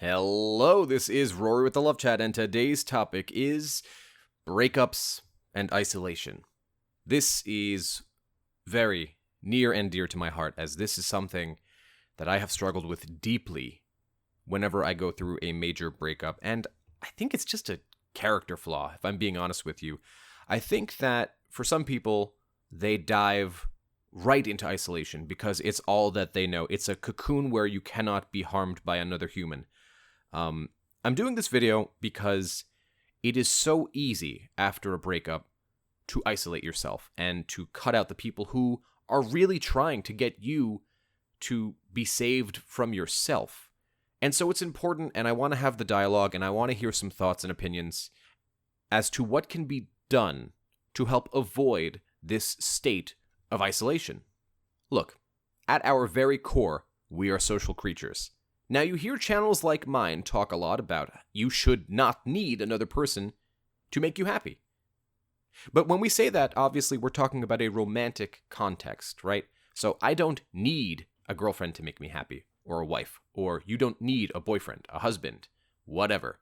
Hello, this is Rory with the Love Chat, and today's topic is breakups and isolation. This is very near and dear to my heart, as this is something that I have struggled with deeply whenever I go through a major breakup, and I think it's just a character flaw, if I'm being honest with you. I think that for some people, they dive right into isolation because it's all that they know. It's a cocoon where you cannot be harmed by another human. I'm doing this video because it is so easy after a breakup to isolate yourself and to cut out the people who are really trying to get you to be saved from yourself. And so it's important, and I want to have the dialogue, and I want to hear some thoughts and opinions as to what can be done to help avoid this state of isolation. Look, at our very core, we are social creatures. Now, you hear channels like mine talk a lot about you should not need another person to make you happy. But when we say that, obviously we're talking about a romantic context, right? So I don't need a girlfriend to make me happy, or a wife, or you don't need a boyfriend, a husband, whatever.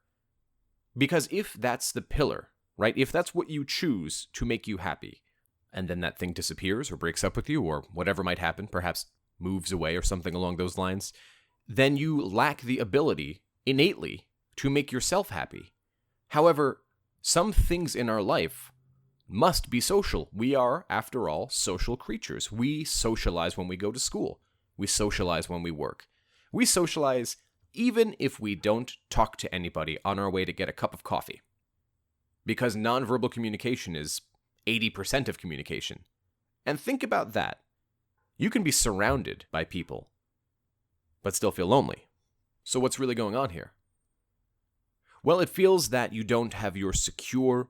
Because if that's the pillar, right? If that's what you choose to make you happy, and then that thing disappears or breaks up with you or whatever might happen, perhaps moves away or something along those lines, then you lack the ability innately to make yourself happy. However, some things in our life must be social. We are, after all, social creatures. We socialize when we go to school. We socialize when we work. We socialize even if we don't talk to anybody on our way to get a cup of coffee. Because nonverbal communication is 80% of communication. And think about that. You can be surrounded by people, but still feel lonely. So what's really going on here? Well, it feels that you don't have your secure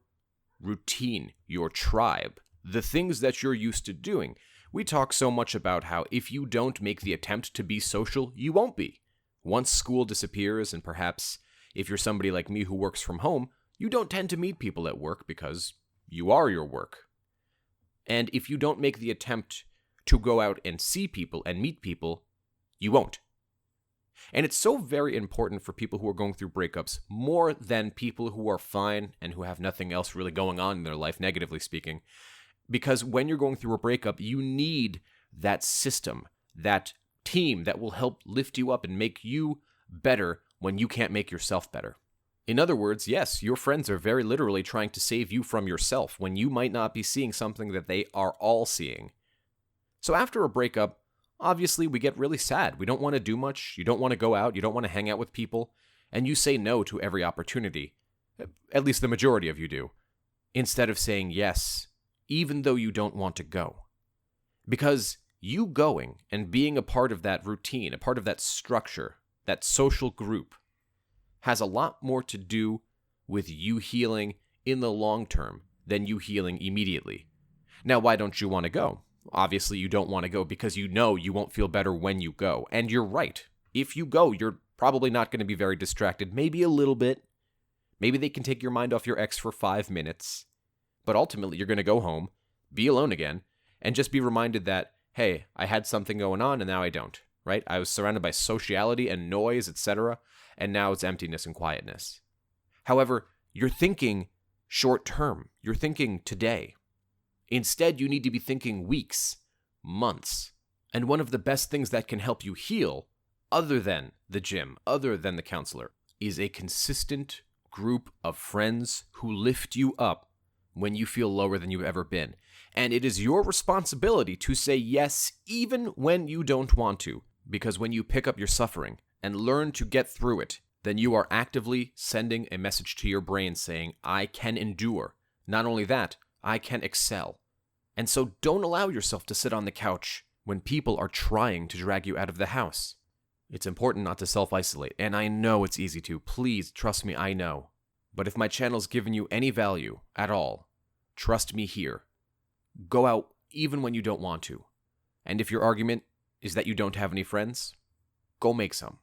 routine, your tribe, the things that you're used to doing. We talk so much about how if you don't make the attempt to be social, you won't be. Once school disappears, and perhaps if you're somebody like me who works from home, you don't tend to meet people at work because you are your work. And if you don't make the attempt to go out and see people and meet people, you won't. And it's so very important for people who are going through breakups, more than people who are fine and who have nothing else really going on in their life, negatively speaking. Because when you're going through a breakup, you need that system, that team that will help lift you up and make you better when you can't make yourself better. In other words, yes, your friends are very literally trying to save you from yourself when you might not be seeing something that they are all seeing. So after a breakup, obviously, we get really sad. We don't want to do much. You don't want to go out. You don't want to hang out with people. And you say no to every opportunity. At least the majority of you do. Instead of saying yes, even though you don't want to go. Because you going and being a part of that routine, a part of that structure, that social group, has a lot more to do with you healing in the long term than you healing immediately. Now, why don't you want to go? Obviously, you don't want to go because you know you won't feel better when you go. And you're right. If you go, you're probably not going to be very distracted. Maybe a little bit. Maybe they can take your mind off your ex for 5 minutes. But ultimately, you're going to go home, be alone again, and just be reminded that, hey, I had something going on and now I don't, right? I was surrounded by sociality and noise, etc., and now it's emptiness and quietness. However, you're thinking short term. You're thinking today. Instead, you need to be thinking weeks, months. And one of the best things that can help you heal, other than the gym, other than the counselor, is a consistent group of friends who lift you up when you feel lower than you've ever been. And it is your responsibility to say yes even when you don't want to. Because when you pick up your suffering and learn to get through it, then you are actively sending a message to your brain saying, I can endure. Not only that, I can excel. And so don't allow yourself to sit on the couch when people are trying to drag you out of the house. It's important not to self-isolate, and I know it's easy to. Please, trust me, I know. But if my channel's given you any value at all, trust me here. Go out even when you don't want to. And if your argument is that you don't have any friends, go make some.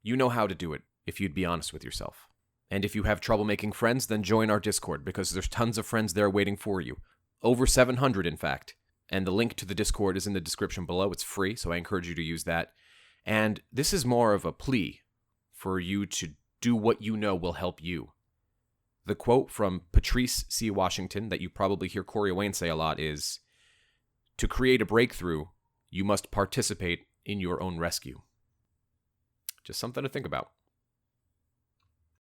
You know how to do it if you'd be honest with yourself. And if you have trouble making friends, then join our Discord, because there's tons of friends there waiting for you. Over 700, in fact. And the link to the Discord is in the description below. It's free, so I encourage you to use that. And this is more of a plea for you to do what you know will help you. The quote from Patrice C. Washington that you probably hear Corey Wayne say a lot is, "To create a breakthrough, you must participate in your own rescue." Just something to think about.